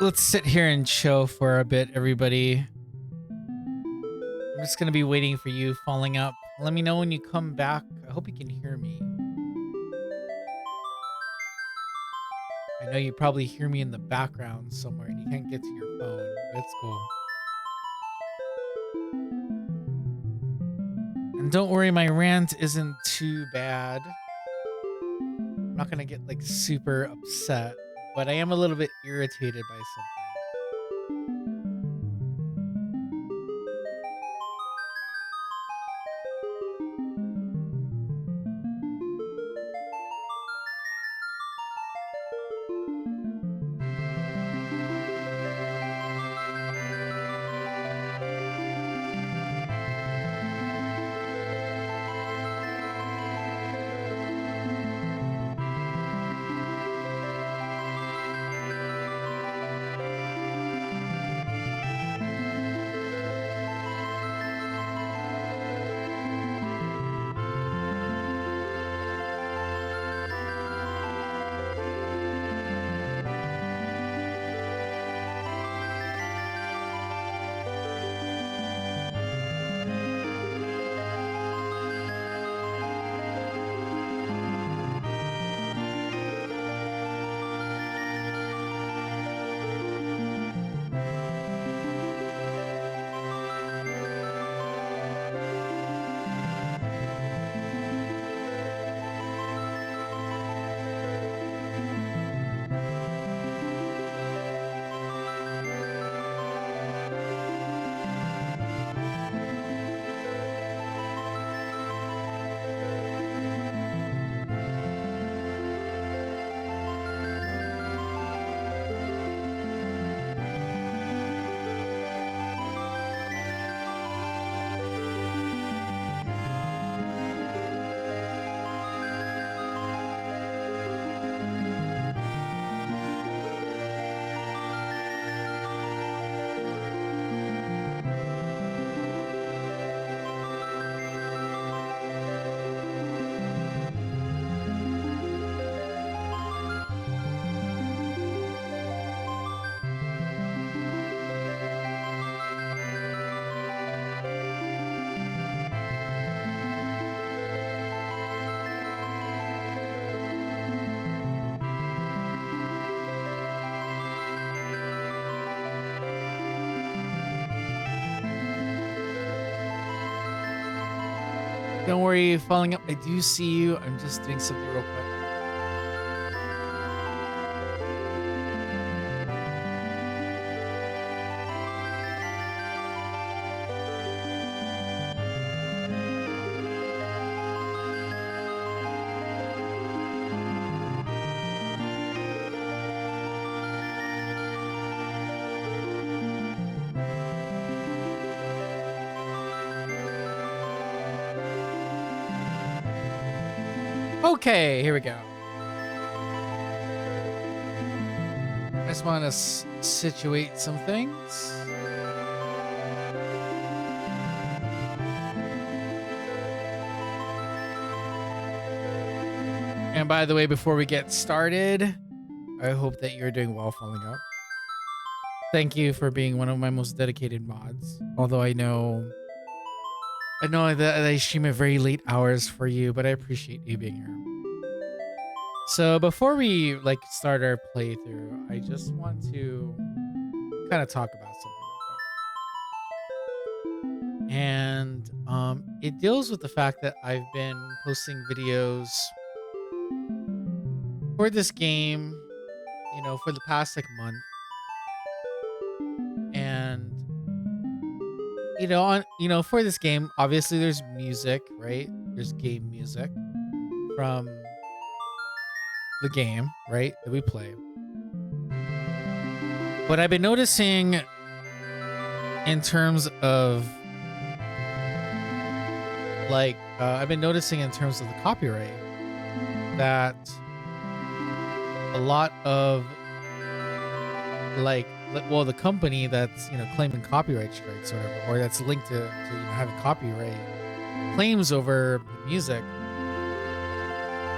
Let's sit here and chill for a bit, everybody. I'm just gonna be waiting for you, Falling Up. Let me know when you come back. I hope you can hear me. I know you probably hear me in the background somewhere and you can't get to your phone. That's cool. And don't worry, my rant isn't too bad. I'm not gonna get like super upset, but I am a little bit irritated by something. Don't worry, Falling Up. I do see you. I'm just doing something real quick. Okay, here we go. I just want to situate some things. And by the way, before we get started, I hope that you're doing well, Falling Up. Thank you for being one of my most dedicated mods. Although I know that I stream at very late hours for you, but I appreciate you being here. So before we start our playthrough, I just want to kind of talk about something real quick. And it deals with the fact that I've been posting videos for this game, for the past month. And for this game, obviously there's music, right? There's game music from the game, right, that we play. But I've been noticing in terms of the copyright that a lot of the company that's claiming copyright strikes or that's linked to having copyright claims over the music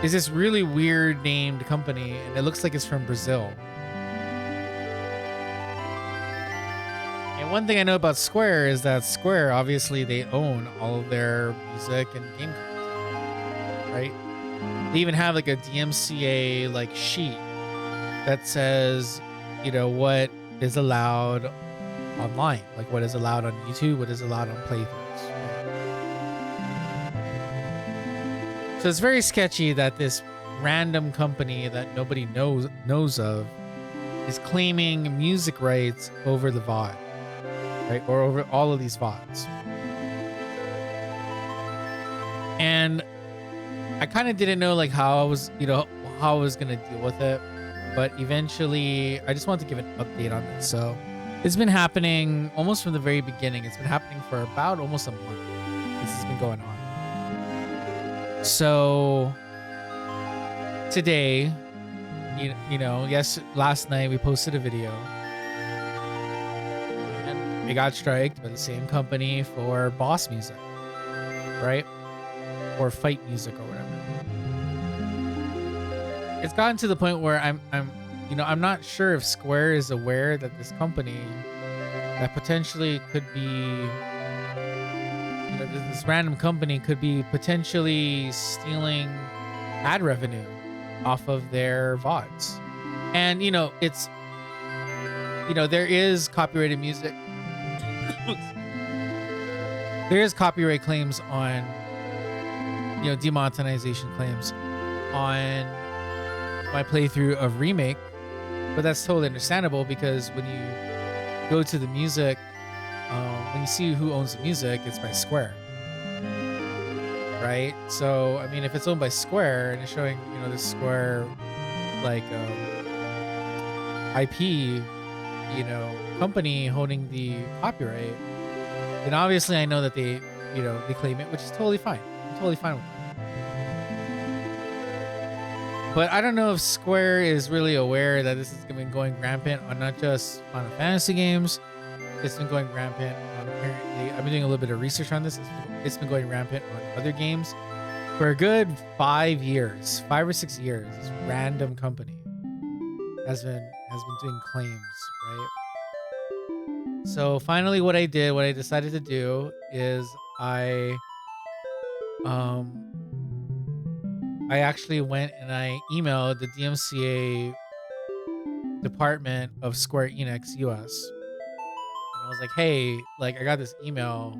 is this really weird named company, and it looks like it's from Brazil. one thing I know about Square is that Square, obviously, they own all of their music and game content, right? They even have like a DMCA like sheet that says, you know, what is allowed online, like what is allowed on YouTube, what is allowed on playthroughs. Right? So it's very sketchy that this random company that nobody knows of is claiming music rights over the VOD, right? Or over all of these VODs. And I kind of didn't know like how I was, you know, how I was going to deal with it. But eventually I just wanted to give an update on this. So it's been happening almost from the very beginning. It's been happening for about almost a month. This has been going on. So today, you know, last night we posted a video and we got striked by the same company for boss music, right? Or fight music or whatever. It's gotten to the point where I'm not sure if Square is aware that this company that potentially could be, you know, this random company could be potentially stealing ad revenue off of their VODs. And, you know, it's, you know, there is copyrighted music. There is copyright claims on, you know, demonetization claims on my playthrough of Remake, but that's totally understandable because when you go to the music, when you see who owns the music, it's by Square, right? So I mean, if it's owned by Square and it's showing, you know, the Square like IP, you know, company holding the copyright, then obviously I know that they, you know, they claim it, which is totally fine. I'm totally fine with it. But I don't know if Square is really aware that this has been going rampant on not just Final Fantasy games. It's been going rampant on, apparently, I've been doing a little bit of research on this. It's been going rampant on other games for a good 5 years, 5 or 6 years. This random company has been doing claims, right? So finally, what I decided to do is I actually went and I emailed the DMCA department of Square Enix US. And I was like, hey, like I got this email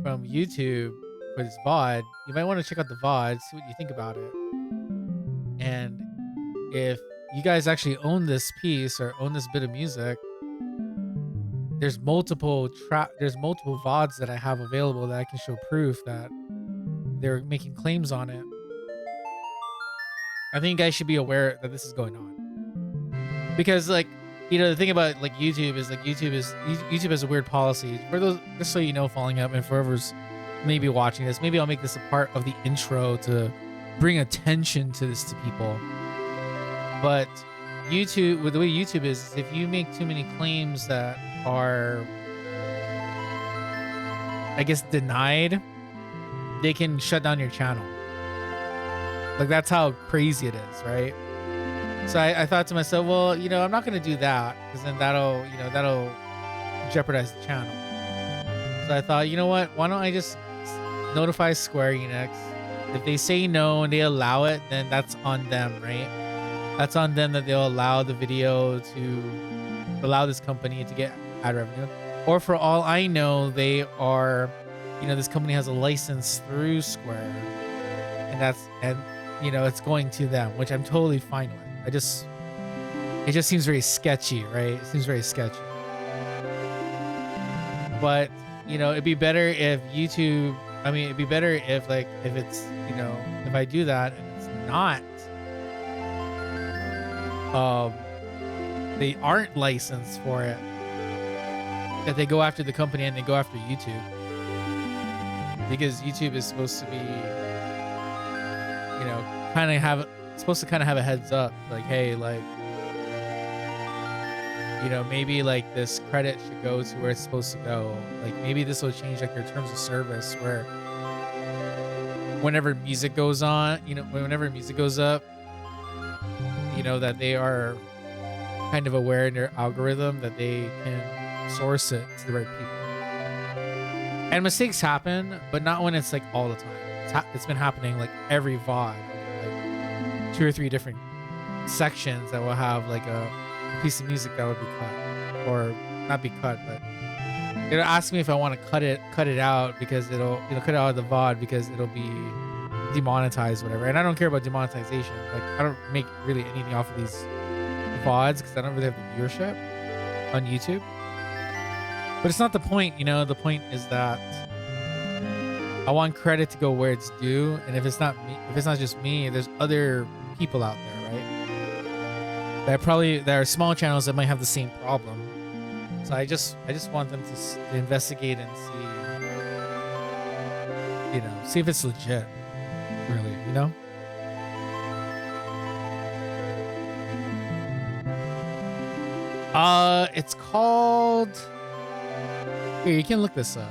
from YouTube for this VOD. You might want to check out the VOD, see what you think about it. And if you guys actually own this piece or own this bit of music, there's multiple VODs that I have available that I can show proof that they're making claims on it. I think you guys should be aware that this is going on. Because like, you know, the thing about like YouTube is YouTube has a weird policy. For those, just so you know, Falling Up, and for whoever's maybe watching this, maybe I'll make this a part of the intro to bring attention to this to people. But YouTube, with the way YouTube is if you make too many claims that are, I guess, denied, they can shut down your channel. Like that's how crazy it is, right? So I thought to myself, well, you know, I'm not going to do that because then that'll jeopardize the channel. So I thought, you know what? Why don't I just notify Square Enix? If they say no and they allow it, then that's on them, right? That's on them that they'll allow the video to allow this company to get ad revenue. Or for all I know, they are, you know, this company has a license through Square, and you know, it's going to them, which I'm totally fine with. It just seems very sketchy, right? It seems very sketchy. But, you know, it'd be better if YouTube, I mean, it'd be better if it's, you know, if I do that and it's not, they aren't licensed for it, that they go after the company and they go after YouTube. Because YouTube is supposed to be, you know, supposed to kind of have a heads up, like, hey, like, you know, maybe like this credit should go to where it's supposed to go. Like maybe this will change like their terms of service, where whenever music goes on, you know, whenever music goes up, you know, that they are kind of aware in their algorithm that they can source it to the right people. And mistakes happen, but not when it's like all the time. It's been happening like every VOD, like 2 or 3 different sections that will have like a piece of music that would be cut, or not be cut, but it'll ask me if I want to cut it out because it'll cut it out of the VOD because it'll be demonetized, whatever. And I don't care about demonetization. Like I don't make really anything off of these VODs because I don't really have the viewership on YouTube. But it's not the point, the point is that I want credit to go where it's due, and if it's not just me, there's other people out there, right? There are small channels that might have the same problem. So I just want them to investigate and see, see if it's legit, really, It's called. Here, you can look this up.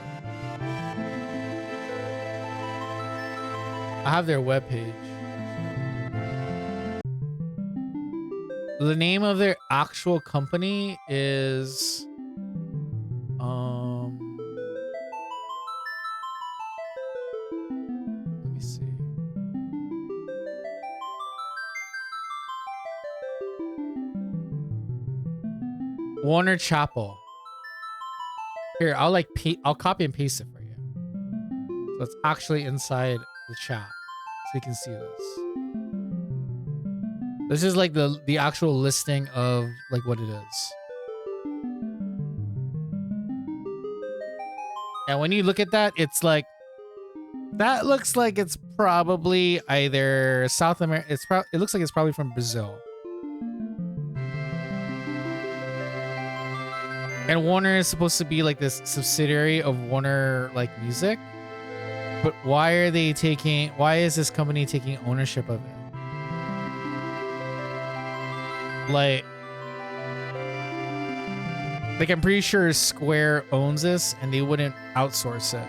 I have their webpage. The name of their actual company is let me see. Warner Chappell. Here, I'll copy and paste it for you. So it's actually inside the chat, so you can see this. This is like the actual listing of like what it is. And when you look at that, it's like that looks like it's probably either South America. It looks like it's probably from Brazil. And Warner is supposed to be like this subsidiary of Warner like Music. But why is this company taking ownership of it? Like I'm pretty sure Square owns this and they wouldn't outsource it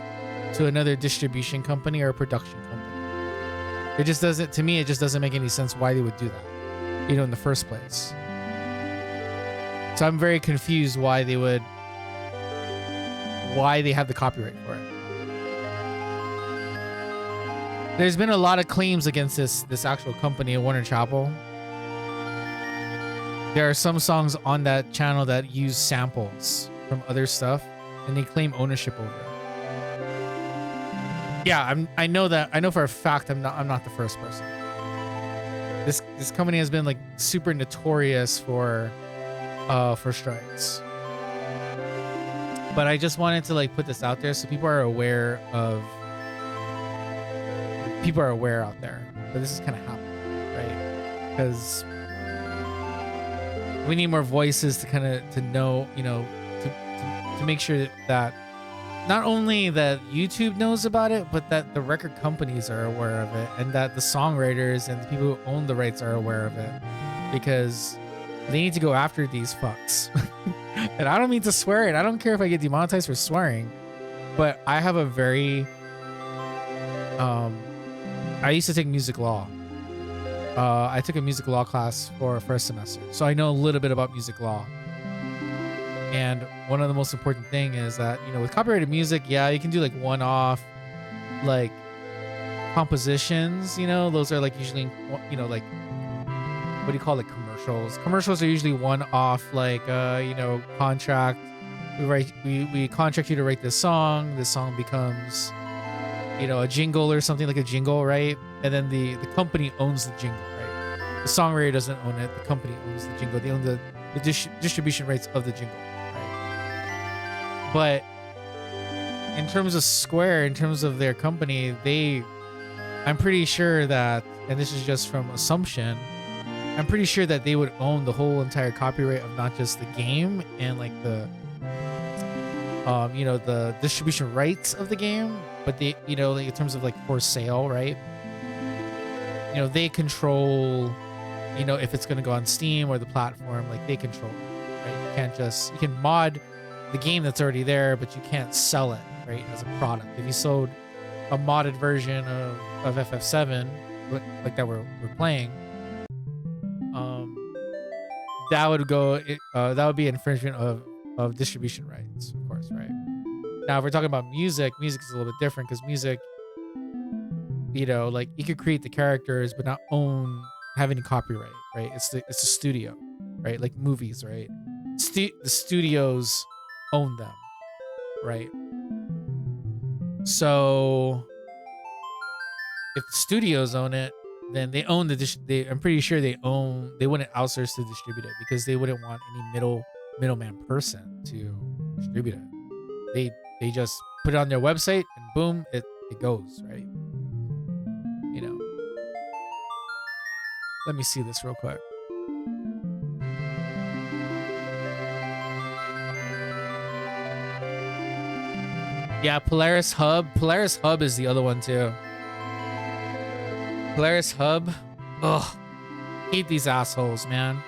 to another distribution company or a production company. It just doesn't, to me, it just doesn't make any sense why they would do that, in the first place. So I'm very confused why they have the copyright for it. There's been a lot of claims against this actual company, Warner Chappell. There are some songs on that channel that use samples from other stuff, and they claim ownership over it. Yeah, I know for a fact I'm not the first person. This company has been like super notorious for strikes. But I just wanted to like put this out there so people are aware out there that this is kind of happening, right? Because we need more voices to know, to make sure that not only that YouTube knows about it, but that the record companies are aware of it, and that the songwriters and the people who own the rights are aware of it, because they need to go after these fucks. And I don't mean to swear, and I don't care if I get demonetized for swearing, but I have a very I used to take music law. I took a music law class for first semester, so I know a little bit about music law. And one of the most important thing is that, with copyrighted music, yeah, you can do like one-off, like compositions, those are like usually, like, what do you call it? Commercials. Commercials are usually one-off, like, contract. We contract you to write this song. This song becomes, a jingle or something, like a jingle, right? And then the company owns the jingle, right? The songwriter doesn't own it. The company owns the jingle. They own the distribution rights of the jingle, right? But in terms of Square, in terms of their company, I'm pretty sure that, and this is just from assumption, I'm pretty sure that they would own the whole entire copyright of not just the game and like the distribution rights of the game, but they, like in terms of like for sale, right? They control, if it's going to go on Steam or the platform, like they control it, right? You can mod the game that's already there, but you can't sell it, right, as a product. If you sold a modded version of FF7, like that we're playing, that would be infringement of of distribution rights, of course, right? Now, if we're talking about music, music is a little bit different because music, you know, like you could create the characters but not have any copyright, right? It's a studio, right? Like movies, right? The studios own them, right? So if the studios own it, then they own I'm pretty sure they wouldn't outsource to distribute it because they wouldn't want any middleman person to distribute it. They just put it on their website and boom, it goes, right? You know. Let me see this real quick. Yeah, Polaris Hub. Polaris Hub is the other one too. Polaris Hub. Ugh. Hate these assholes, man.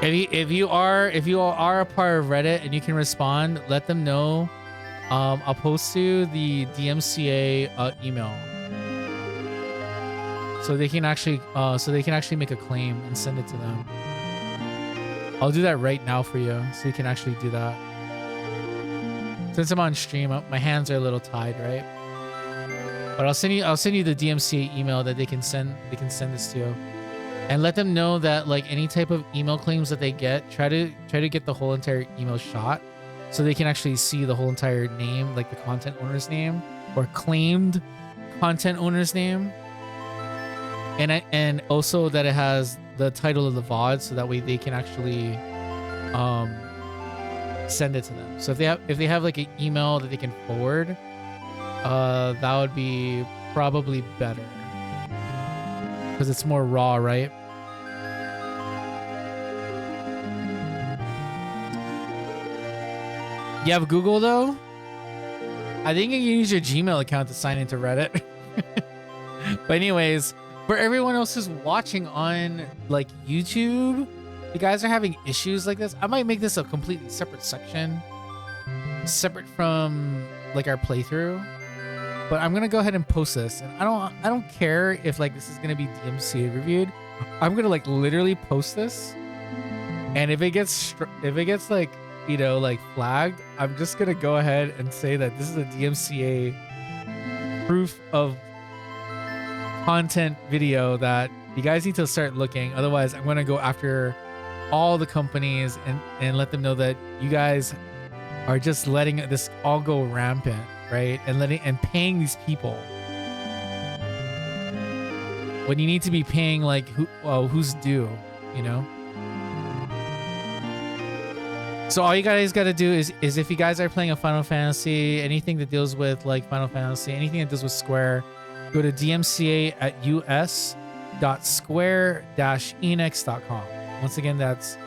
If you are a part of Reddit and you can respond, let them know. I'll post you the DMCA email, so they can actually make a claim and send it to them. I'll do that right now for you, so you can actually do that. Since I'm on stream, my hands are a little tied, right? But I'll send you the DMCA email that they can send this to. And let them know that like any type of email claims that they get, try to get the whole entire email shot so they can actually see the whole entire name, like the content owner's name or claimed content owner's name. And also that it has the title of the VOD so that way they can actually send it to them. So if they have like an email that they can forward, that would be probably better. Because it's more raw, right? You have Google though? I think you can use your Gmail account to sign into Reddit. But anyways, for everyone else who's watching on like YouTube, you guys are having issues like this. I might make this a completely separate section, separate from like our playthrough. But I'm gonna go ahead and post this, and I don't care if like this is gonna be DMCA reviewed. I'm gonna like literally post this, and if it gets like, you know, like flagged, I'm just gonna go ahead and say that this is a DMCA proof of content video that you guys need to start looking. Otherwise, I'm gonna go after all the companies and let them know that you guys are just letting this all go rampant. Right, and paying these people when you need to be paying like who's due, you know. So all you guys got to do is if you guys are playing a Final Fantasy, anything that deals with like Final Fantasy, anything that deals with Square, go to DMCA at us.square-enix.com. Once again, that's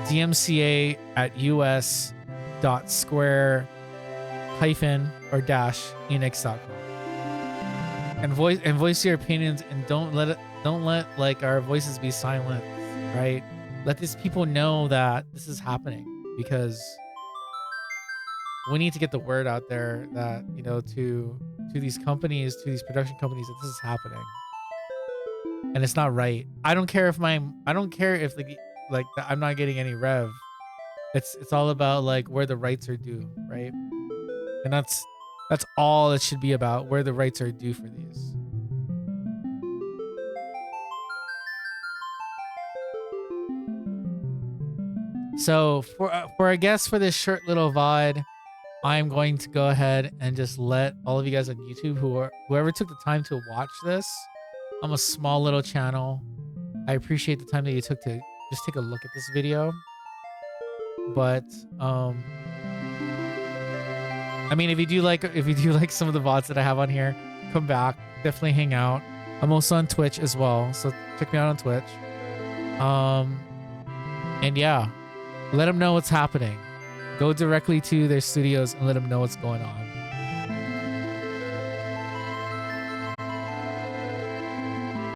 DMCA at us.square- -enix.com, and voice your opinions, and don't let like our voices be silent, right? Let these people know that this is happening, because we need to get the word out there that, you know, to these companies, to these production companies, that this is happening and it's not right. I don't care if I'm not getting any rev. It's all about like where the rights are due, right? And that's all it should be about, where the rights are due for these. So for a guest for this short little VOD, I'm going to go ahead and just let all of you guys on YouTube, whoever took the time to watch this. I'm a small little channel. I appreciate the time that you took to just take a look at this video. But I mean, if you do like some of the VODs that I have on here, come back. Definitely hang out. I'm also on Twitch as well, so check me out on Twitch. And yeah, let them know what's happening. Go directly to their studios and let them know what's going on.